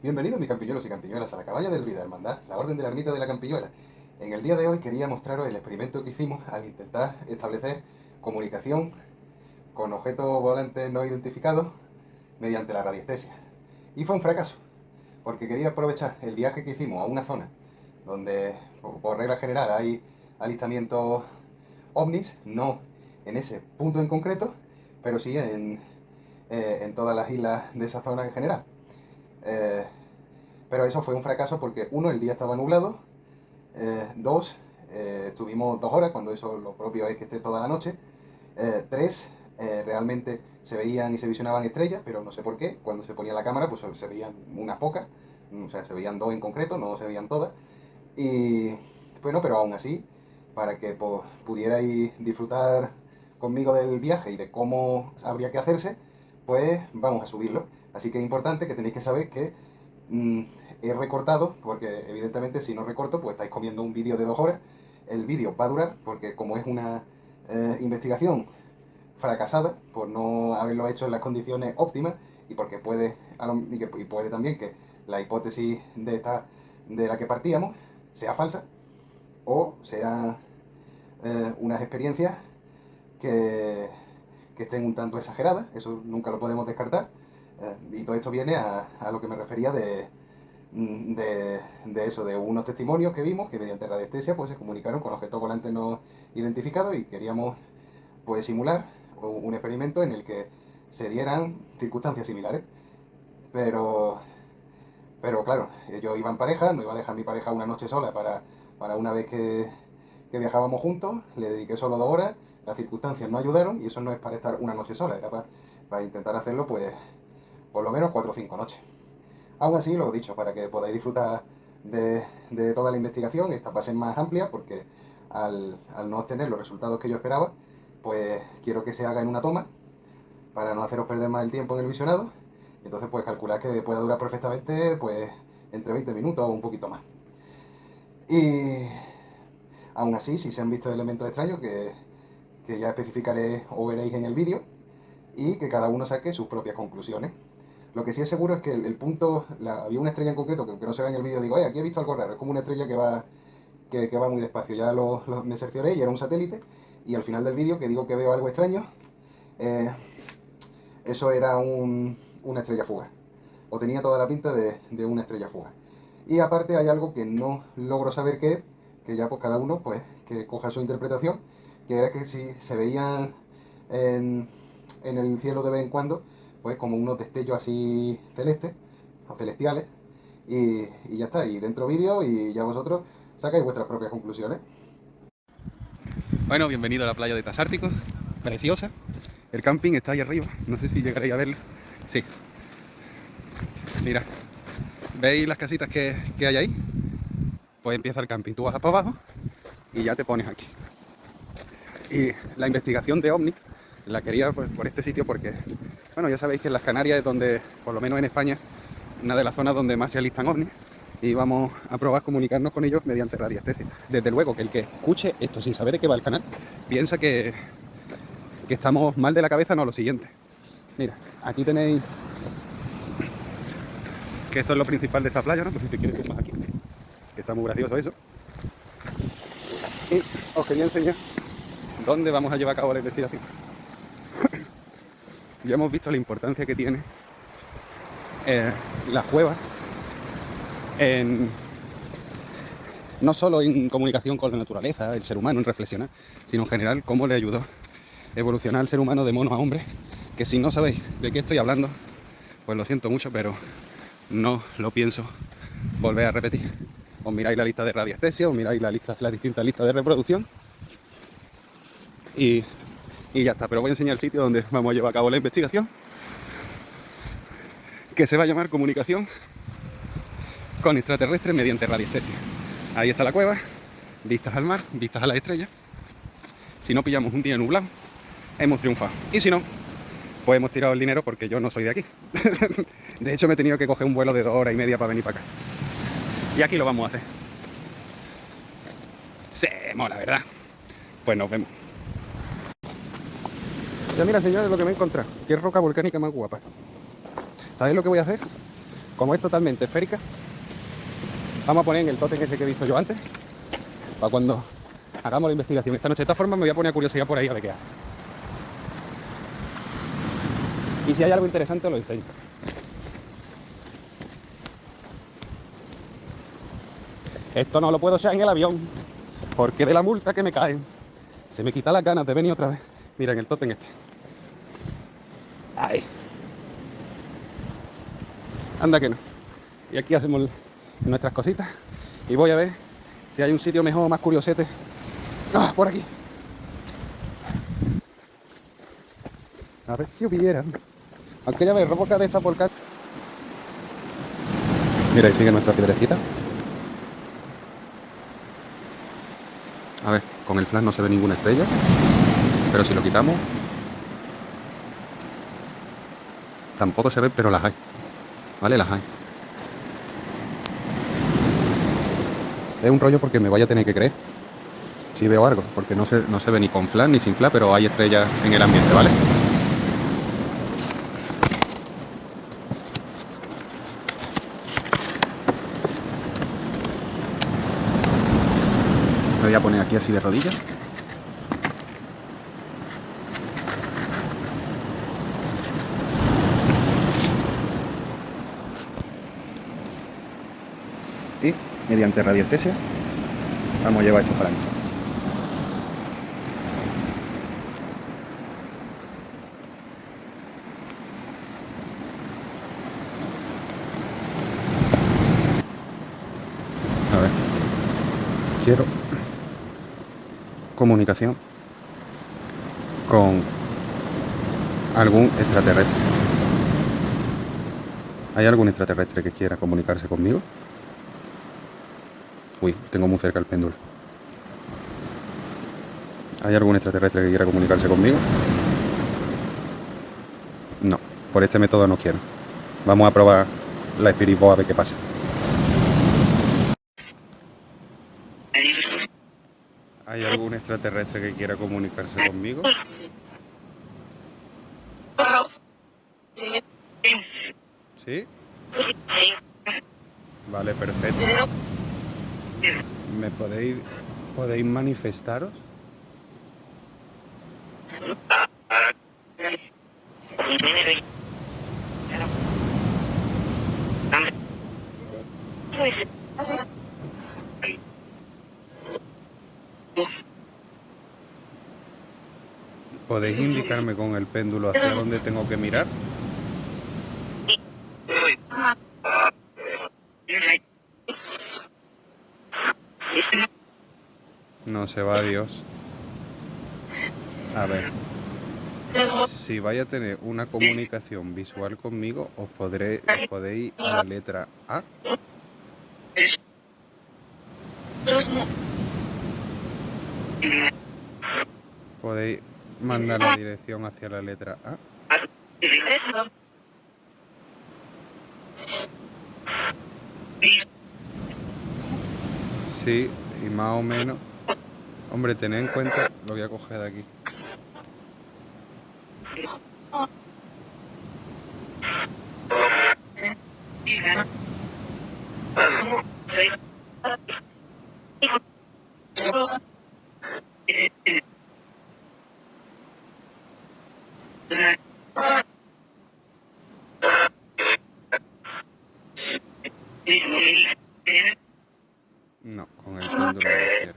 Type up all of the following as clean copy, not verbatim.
Bienvenidos mis campiñuelos y campiñuelas a la cabaña del Ruiz de Hermandad, la Orden de la Ermita de la Campiñuela. En el día de hoy quería mostraros el experimento que hicimos al intentar establecer comunicación con objetos volantes no identificados mediante la radiestesia. Y fue un fracaso, porque quería aprovechar el viaje que hicimos a una zona donde por regla general hay alistamientos ovnis, no en ese punto en concreto, pero sí en todas las islas de esa zona en general. Eh, pero eso fue un fracaso porque, uno, el día estaba nublado, dos, estuvimos 2 horas, cuando eso lo propio es que esté toda la noche, tres, realmente se veían y se visionaban estrellas, pero no sé por qué, cuando se ponía la cámara pues se veían unas pocas, o sea, se veían 2 en concreto, no se veían todas, y bueno, pero aún así, para que pues, pudierais disfrutar conmigo del viaje y de cómo habría que hacerse, pues vamos a subirlo. Así que es importante que tenéis que saber que mm, he recortado, porque evidentemente si no recorto, pues estáis comiendo un vídeo de 2 horas. El vídeo va a durar, porque como es una investigación fracasada, por no haberlo hecho en las condiciones óptimas, y porque puede, y puede también que la hipótesis de la que partíamos sea falsa, o sea unas experiencias que, que estén un tanto exageradas, eso nunca lo podemos descartar. Y todo esto viene a lo que me refería de eso, de unos testimonios que vimos que mediante radiestesia pues se comunicaron con objetos volantes no identificados, y queríamos pues simular un experimento en el que se dieran circunstancias similares. Pero, pero claro, yo iba en pareja, no iba a dejar a mi pareja una noche sola para una vez que viajábamos juntos, le dediqué solo 2 horas, las circunstancias no ayudaron y eso no es para estar una noche sola, era para intentar hacerlo pues por lo menos 4 o 5 noches. Aún así, lo he dicho, para que podáis disfrutar de toda la investigación, esta va a ser más amplia porque al no obtener los resultados que yo esperaba, pues quiero que se haga en una toma para no haceros perder más el tiempo en el visionado. Entonces, pues calcular que pueda durar perfectamente pues entre 20 minutos o un poquito más. Y aún así, si se han visto elementos extraños que ya especificaré o veréis en el vídeo, y que cada uno saque sus propias conclusiones. Lo que sí es seguro es que el punto, había una estrella en concreto que no se ve en el vídeo, digo, aquí he visto algo raro, es como una estrella que va muy despacio, ya me cercioré y era un satélite, y al final del vídeo que digo que veo algo extraño, eh, eso era una estrella fugaz, o tenía toda la pinta de una estrella fugaz. Y aparte hay algo que no logro saber qué es, que ya pues cada uno pues que coja su interpretación, que era que si se veían en el cielo de vez en cuando, pues como unos destellos así celestes, o celestiales, y ya está, y dentro vídeo y ya vosotros sacáis vuestras propias conclusiones. Bueno, bienvenido a la playa de Tasártico, preciosa. El camping está ahí arriba, no sé si llegaréis a verlo. Sí, mira, ¿veis las casitas que hay ahí? Pues empieza el camping, tú vas para abajo y ya te pones aquí. Y la investigación de OVNI la quería pues, por este sitio porque, bueno, ya sabéis que en las Canarias es donde, por lo menos en España, una de las zonas donde más se alistan OVNIs, y vamos a probar comunicarnos con ellos mediante radiestesia. Desde luego que el que escuche esto sin saber de qué va el canal, piensa que estamos mal de la cabeza. No, lo siguiente. Mira, aquí tenéis que esto es lo principal de esta playa, ¿no? Pues si te quieres ir más aquí, que está muy gracioso eso. Y os quería enseñar dónde vamos a llevar a cabo la investigación. Ya hemos visto la importancia que tiene las cuevas no solo en comunicación con la naturaleza, el ser humano, en reflexionar, sino en general cómo le ayudó a evolucionar al ser humano de mono a hombre, que si no sabéis de qué estoy hablando, pues lo siento mucho, pero no lo pienso volver a repetir. Os miráis la lista de radiestesia, os miráis las distintas listas de reproducción y ya está. Pero voy a enseñar el sitio donde vamos a llevar a cabo la investigación, que se va a llamar comunicación con extraterrestres mediante radiestesia. Ahí está la cueva, vistas al mar, vistas a las estrellas. Si no pillamos un día nublado, hemos triunfado. Y si no, pues hemos tirado el dinero porque yo no soy de aquí. De hecho, me he tenido que coger un vuelo de 2 horas y media para venir para acá. Y aquí lo vamos a hacer. Se mola, ¿verdad? Pues nos vemos. Ya mira, señores, lo que me he encontrado. Qué roca volcánica más guapa. ¿Sabéis lo que voy a hacer? como es totalmente esférica, vamos a poner en el tótem ese que he visto yo antes, para cuando hagamos la investigación esta noche. De esta forma me voy a poner a curiosidad por ahí a ver qué hay. Y si hay algo interesante os lo enseño. Esto no lo puedo echar en el avión, porque de la multa que me caen, se me quita las ganas de venir otra vez. Mira, en el tótem este. Ay. Anda que no. Y aquí hacemos nuestras cositas. Y voy a ver si hay un sitio mejor, más curiosete. ¡Ah! Por aquí. A ver si hubiera. Aunque ya ves, roca de esta volcán. Mira, ahí sigue nuestra piedrecita. A ver, con el flash no se ve ninguna estrella. Pero si lo quitamos, tampoco se ve, pero las hay. ¿Vale? Las hay. Es un rollo porque me vaya a tener que creer si veo algo, porque no se ve ni con flash ni sin flash, pero hay estrellas en el ambiente, ¿vale? Me voy a poner aquí así de rodillas. Y mediante radiestesia vamos a llevar esto para adentro. A ver, quiero comunicación con algún extraterrestre. ¿Hay algún extraterrestre que quiera comunicarse conmigo? Uy, tengo muy cerca el péndulo. ¿Hay algún extraterrestre que quiera comunicarse conmigo? No, por este método no quiero. Vamos a probar la Spirit Box a ver qué pasa. ¿Hay algún extraterrestre que quiera comunicarse conmigo? ¿Sí? Vale, perfecto. ¿Me podéis manifestaros? ¿Podéis indicarme con el péndulo hacia dónde tengo que mirar? No se va, Dios. A ver. Si vais a tener una comunicación visual conmigo, os podéis ir a la letra A. Podéis mandar la dirección hacia la letra A. Sí, y más o menos. Hombre, tened en cuenta, lo voy a coger de aquí. No, con el péndulo no quiero.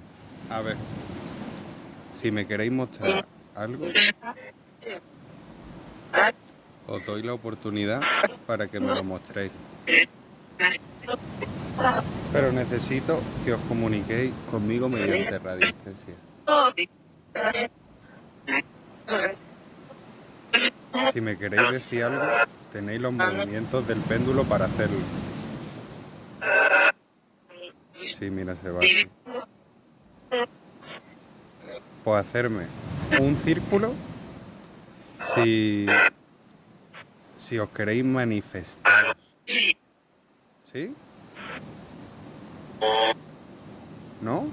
A ver, si me queréis mostrar algo, os doy la oportunidad para que me lo mostréis. Pero necesito que os comuniquéis conmigo mediante radiestesia. Si me queréis decir algo, tenéis los movimientos del péndulo para hacerlo. Sí, mira, se va así. Pues hacerme un círculo si os queréis manifestaros. ¿Sí? ¿No?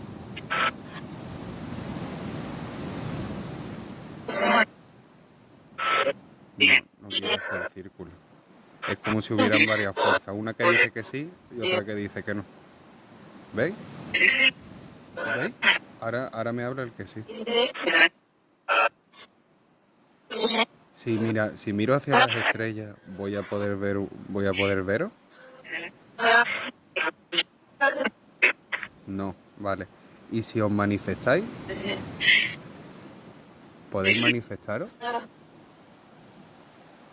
No quiero hacer círculo. Es como si hubieran varias fuerzas, una que dice que sí y otra que dice que no. ¿Veis? ¿Veis? Ahora me habla el que sí. Sí, mira, si miro hacia las estrellas, voy a poder veros. No, vale. ¿Y si os manifestáis? ¿Podéis manifestaros?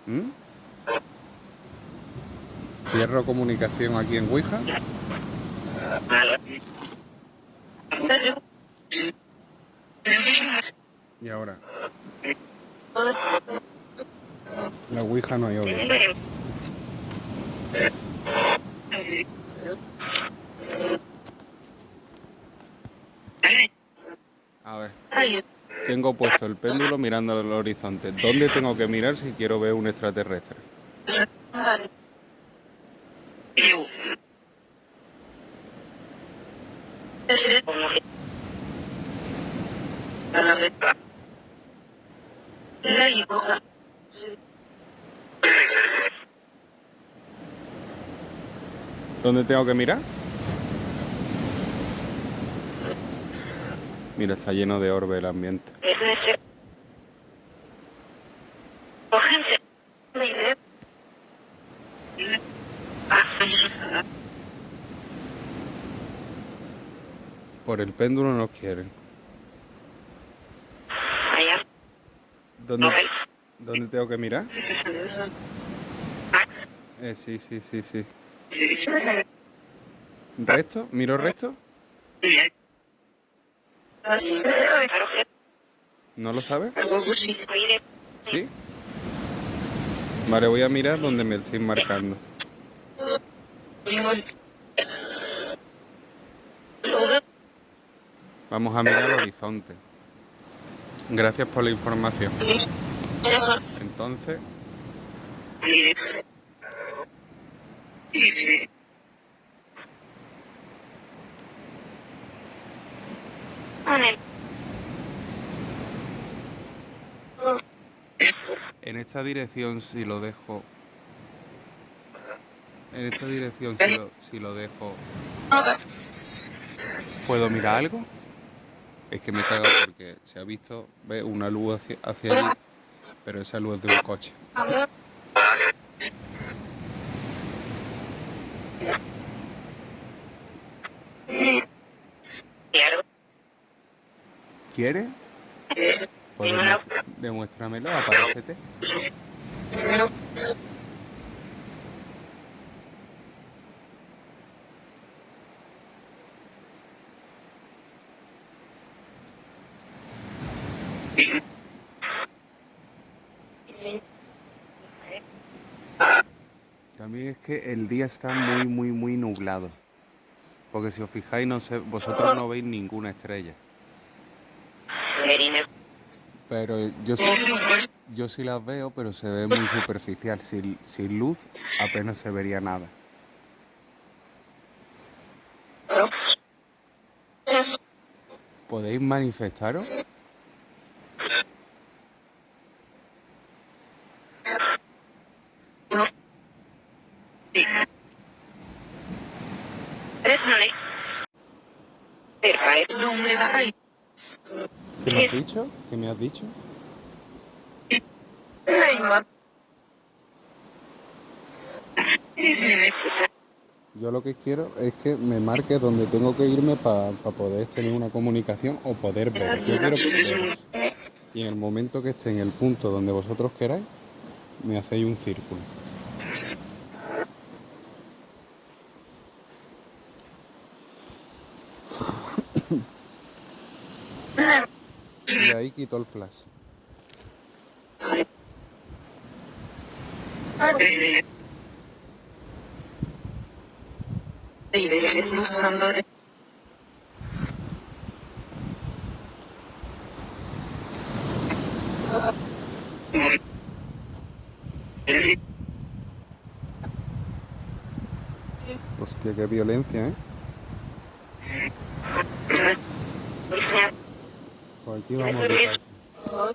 ¿Mm? Cierro comunicación aquí en Ouija. Y ahora, la Ouija no hay audio. A ver, tengo puesto el péndulo mirando al horizonte. ¿Dónde tengo que mirar si quiero ver un extraterrestre? ¿Dónde tengo que mirar? Mira, está lleno de orbe el ambiente. Por el péndulo nos quieren. ¿Dónde, ¿Dónde tengo que mirar? Sí, sí, sí, sí. ¿Resto? ¿Miro resto? ¿No lo sabes? ¿Sí? Vale, voy a mirar donde me estáis marcando. Vamos a mirar el horizonte. Gracias por la información. Entonces, en esta dirección si lo dejo... En esta dirección si lo dejo... ¿Puedo mirar algo? Es que me cago porque se ha visto, ve una luz hacia allí, pero esa luz es de un coche. ¿Quieres? Pues demuéstramelo, aparécete. También es que el día está muy, muy, muy nublado. Porque si os fijáis, no sé, vosotros no veis ninguna estrella. Pero yo sí las veo, pero se ve muy superficial. Sin luz apenas se vería nada. ¿Podéis manifestaros? ¿Qué me has dicho? ¿Qué me has dicho? Yo lo que quiero es que me marque donde tengo que irme para poder tener una comunicación o poder veros. Yo quiero veros. Y en el momento que esté en el punto donde vosotros queráis, me hacéis un círculo. Y ahí quito el flash. Hostia, qué violencia, ¿eh? Pues aquí vamos de paso.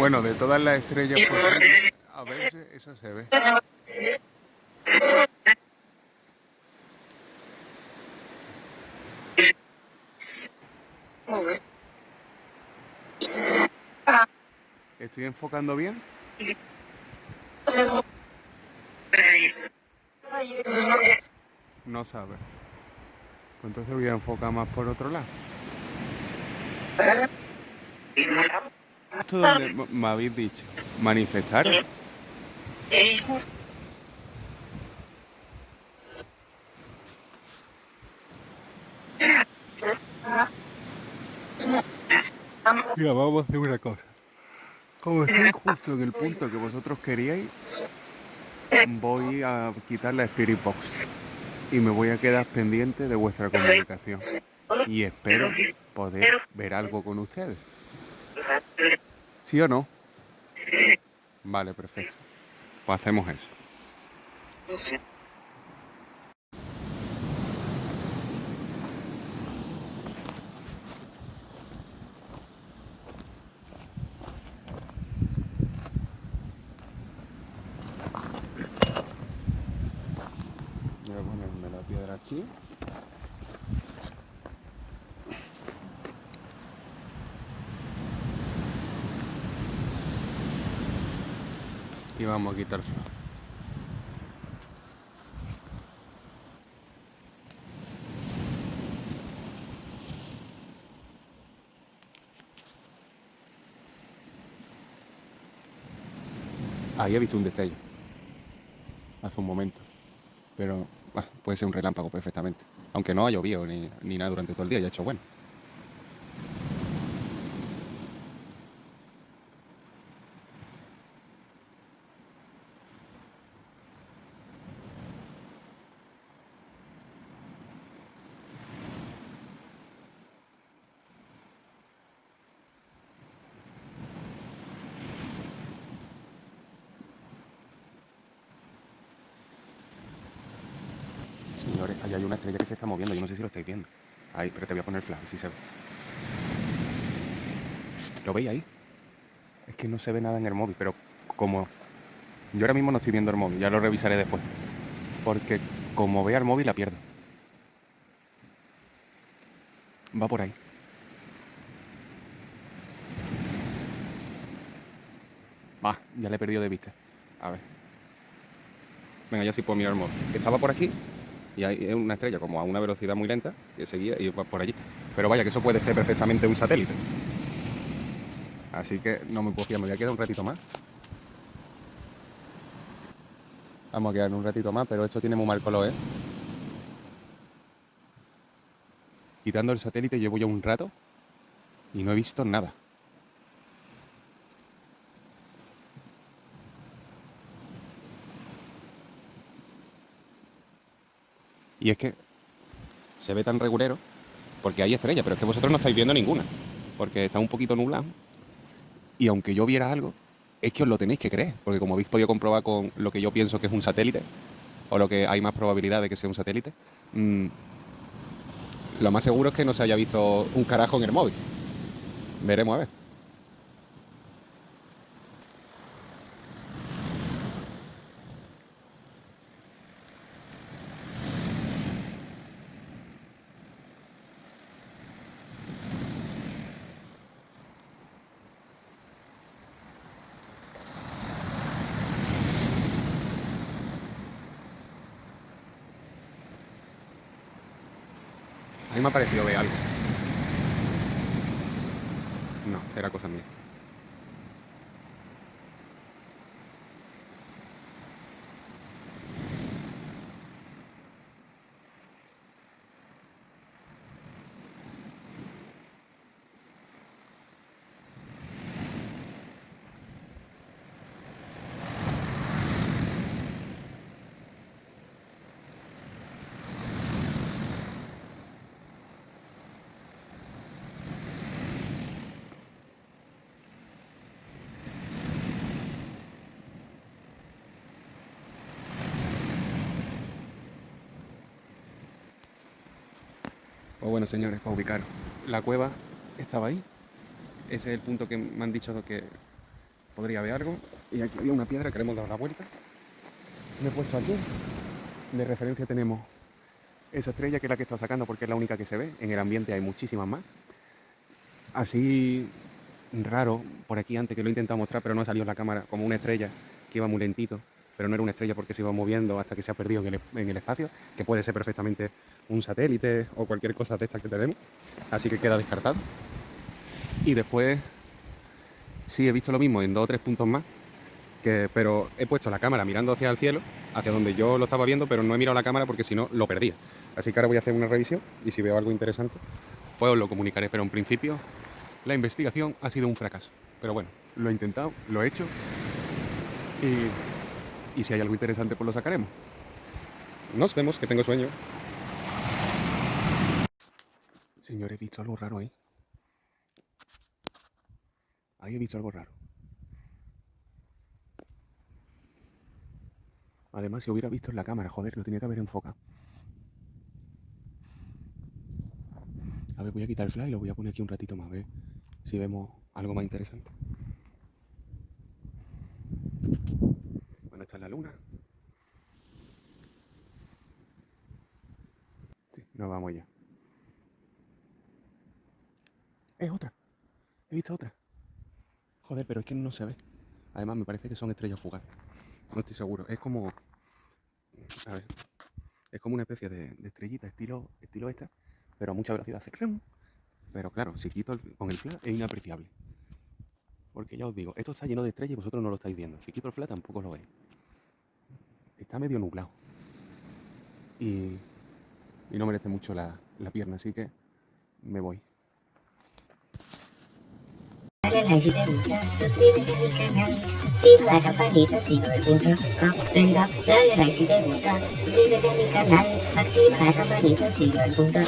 Bueno, de todas las estrellas posibles, a ver si esa se ve. ¿Estoy enfocando bien? No sabe. Pues entonces voy a enfocar más por otro lado. ¿Esto donde me habéis dicho? ¿Manifestaros? Mira, vamos a hacer una cosa. Como estoy justo en el punto que vosotros queríais, voy a quitar la Spirit Box y me voy a quedar pendiente de vuestra comunicación. Y espero poder ver algo con ustedes. ¿Sí o no? Vale, perfecto. Pues hacemos eso. Voy a ponerme la piedra aquí. Y vamos a quitar flor. Ahí he visto un destello. Hace un momento. Pero puede ser un relámpago perfectamente. Aunque no ha llovido ni nada durante todo el día, ya ha hecho bueno. Señores, ahí hay una estrella que se está moviendo. Yo no sé si lo estáis viendo. Ahí, pero te voy a poner flash, si se ve. ¿Lo veis ahí? Es que no se ve nada en el móvil, pero como yo ahora mismo no estoy viendo el móvil, ya lo revisaré después. Porque como vea el móvil la pierdo. Va por ahí. Va, ya le he perdido de vista. A ver. Venga, ya sí puedo mirar el móvil. Estaba por aquí y hay una estrella como a una velocidad muy lenta que seguía y va por allí. Pero vaya, que eso puede ser perfectamente un satélite. Así que no me puedo fiar, me voy a quedar un ratito más. Vamos a quedar un ratito más, pero esto tiene muy mal color, ¿eh? Quitando el satélite llevo ya un rato y no he visto nada. Y es que se ve tan regulero porque hay estrellas, pero es que vosotros no estáis viendo ninguna. Porque está un poquito nublado. Y aunque yo viera algo, es que os lo tenéis que creer. Porque como habéis podido comprobar con lo que yo pienso que es un satélite, o lo que hay más probabilidad de que sea un satélite, lo más seguro es que no se haya visto un carajo en el móvil. Veremos a ver. A mí me ha parecido ver algo. No, era cosa mía. Pues bueno, señores, para ubicaros. La cueva estaba ahí. Ese es el punto que me han dicho que podría haber algo. Y aquí había una piedra que le hemos dado la vuelta. Me he puesto aquí. De referencia tenemos esa estrella, que es la que he estado sacando porque es la única que se ve. En el ambiente hay muchísimas más. Así raro, por aquí antes que lo he intentado mostrar, pero no ha salido en la cámara, como una estrella que iba muy lentito, pero no era una estrella porque se iba moviendo hasta que se ha perdido en el espacio, que puede ser perfectamente un satélite o cualquier cosa de estas que tenemos. Así que queda descartado. Y después sí he visto lo mismo en 2 o 3 puntos más, pero he puesto la cámara mirando hacia el cielo, hacia donde yo lo estaba viendo, pero no he mirado la cámara porque si no lo perdía. Así que ahora voy a hacer una revisión y si veo algo interesante, pues os lo comunicaré. Pero en principio la investigación ha sido un fracaso. Pero bueno, lo he intentado, lo he hecho y si hay algo interesante pues lo sacaremos. Nos vemos, que tengo sueño. Señor, he visto algo raro ahí. Ahí he visto algo raro. Además, si hubiera visto en la cámara, joder, lo tenía que haber enfocado. A ver, voy a quitar el flash y lo voy a poner aquí un ratito más, a ver si vemos algo más interesante. Bueno, esta es la luna. Sí, nos vamos ya. Es otra. He visto otra. Joder, pero es que no se ve. Además, me parece que son estrellas fugaces. No estoy seguro. Es como... A ver. Es como una especie de estrellita estilo esta, pero a mucha velocidad. Hace rum. Pero claro, si quito con el flash es inapreciable. Porque ya os digo, esto está lleno de estrellas y vosotros no lo estáis viendo. Si quito el flash tampoco lo veis. Está medio nublado. Y no merece mucho la pierna, así que me voy. Dale like si te gusta, suscríbete a mi canal, activa la campanita, activa el punto, dale like si te gusta, suscríbete a mi canal, activa la campanita, activa el punto,